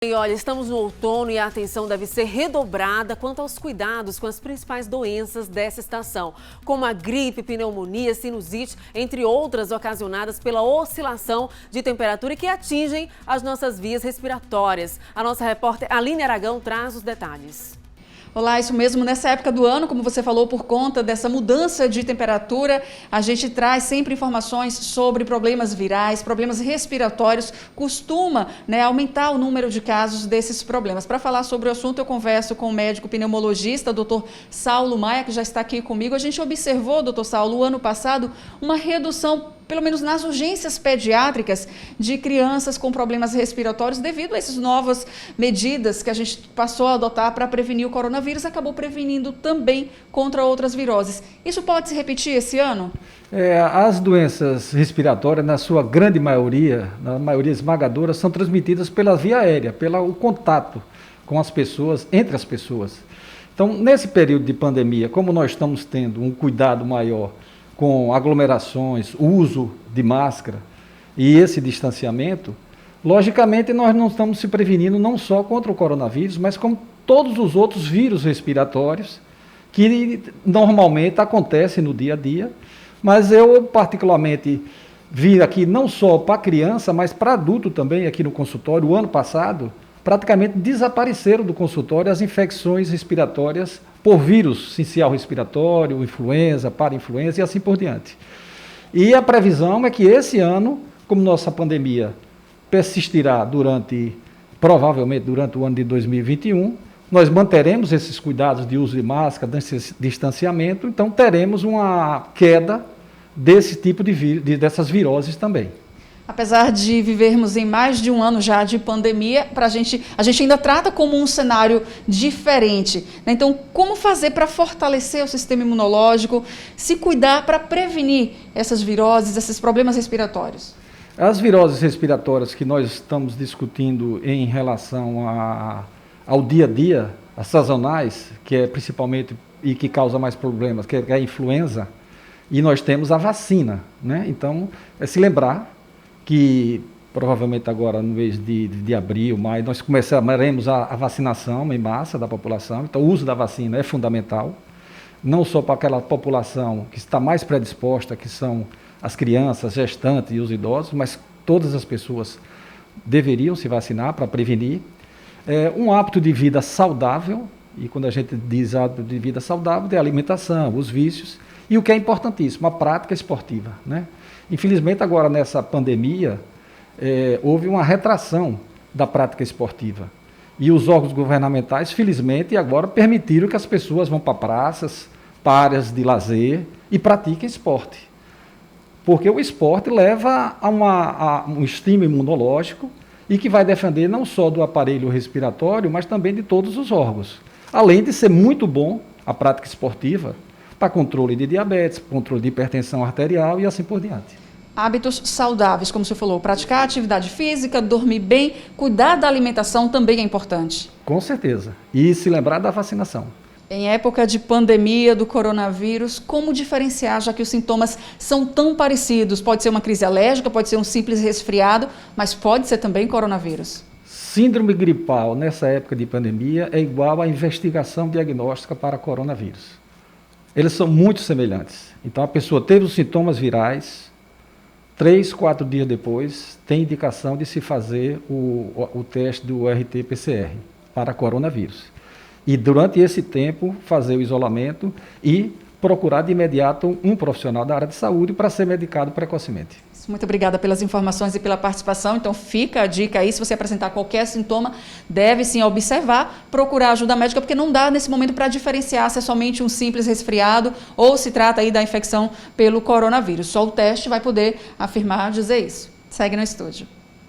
E olha, estamos no outono e a atenção deve ser redobrada quanto aos cuidados com as principais doenças dessa estação, como a gripe, pneumonia, sinusite, entre outras ocasionadas pela oscilação de temperatura que atingem as nossas vias respiratórias. A nossa repórter Aline Aragão traz os detalhes. Olá, isso mesmo. Nessa época do ano, como você falou, por conta dessa mudança de temperatura, a gente traz sempre informações sobre problemas virais, problemas respiratórios. Costuma aumentar o número de casos desses problemas. Para falar sobre o assunto, eu converso com o médico pneumologista, Dr. Saulo Maia, que já está aqui comigo. A gente observou, Dr. Saulo, o ano passado, uma redução, pelo menos nas urgências pediátricas, de crianças com problemas respiratórios devido a essas novas medidas que a gente passou a adotar para prevenir o coronavírus, acabou prevenindo também contra outras viroses. Isso pode se repetir esse ano? As doenças respiratórias, na sua grande maioria, na maioria esmagadora, são transmitidas pela via aérea, pelo contato com as pessoas, entre as pessoas. Então, nesse período de pandemia, como nós estamos tendo um cuidado maior com aglomerações, uso de máscara e esse distanciamento, logicamente nós não estamos se prevenindo não só contra o coronavírus, mas com todos os outros vírus respiratórios que normalmente acontecem no dia a dia. Mas eu particularmente vi aqui não só para criança, mas para adulto também aqui no consultório, o ano passado, praticamente desapareceram do consultório as infecções respiratórias por vírus sincial respiratório, influenza, parainfluenza e assim por diante. E a previsão é que esse ano, como nossa pandemia persistirá provavelmente durante o ano de 2021, nós manteremos esses cuidados de uso de máscara, distanciamento, então teremos uma queda desse tipo dessas viroses também. Apesar de vivermos em mais de um ano já de pandemia, a gente ainda trata como um cenário diferente. Então, como fazer para fortalecer o sistema imunológico, se cuidar para prevenir essas viroses, esses problemas respiratórios? As viroses respiratórias que nós estamos discutindo em relação ao dia a dia, as sazonais, que é principalmente e que causa mais problemas, que é a influenza, e nós temos a vacina, né? Então, se lembrar que provavelmente agora no mês de abril, maio, nós começaremos a vacinação em massa da população. Então o uso da vacina é fundamental, não só para aquela população que está mais predisposta, que são as crianças, gestantes e os idosos, mas todas as pessoas deveriam se vacinar para prevenir. Um hábito de vida saudável, e quando a gente diz hábito de vida saudável, é a alimentação, os vícios, e o que é importantíssimo, a prática esportiva, né? Infelizmente, agora nessa pandemia, houve uma retração da prática esportiva. E os órgãos governamentais, felizmente, agora permitiram que as pessoas vão para praças, para áreas de lazer e pratiquem esporte. Porque o esporte leva a um estímulo imunológico e que vai defender não só do aparelho respiratório, mas também de todos os órgãos. Além de ser muito bom a prática esportiva, para controle de diabetes, controle de hipertensão arterial e assim por diante. Hábitos saudáveis, como você falou, praticar atividade física, dormir bem, cuidar da alimentação também é importante. Com certeza. E se lembrar da vacinação. Em época de pandemia do coronavírus, como diferenciar, já que os sintomas são tão parecidos? Pode ser uma crise alérgica, pode ser um simples resfriado, mas pode ser também coronavírus. Síndrome gripal nessa época de pandemia é igual à investigação diagnóstica para coronavírus. Eles são muito semelhantes. Então, a pessoa teve os sintomas virais, 3, 4 dias depois, tem indicação de se fazer o teste do RT-PCR para coronavírus. E, durante esse tempo, fazer o isolamento e procurar de imediato um profissional da área de saúde para ser medicado precocemente. Muito obrigada pelas informações e pela participação. Então fica a dica aí, se você apresentar qualquer sintoma, deve sim observar, procurar ajuda médica, porque não dá nesse momento para diferenciar se é somente um simples resfriado ou se trata aí da infecção pelo coronavírus. Só o teste vai poder afirmar, dizer isso. Segue no estúdio.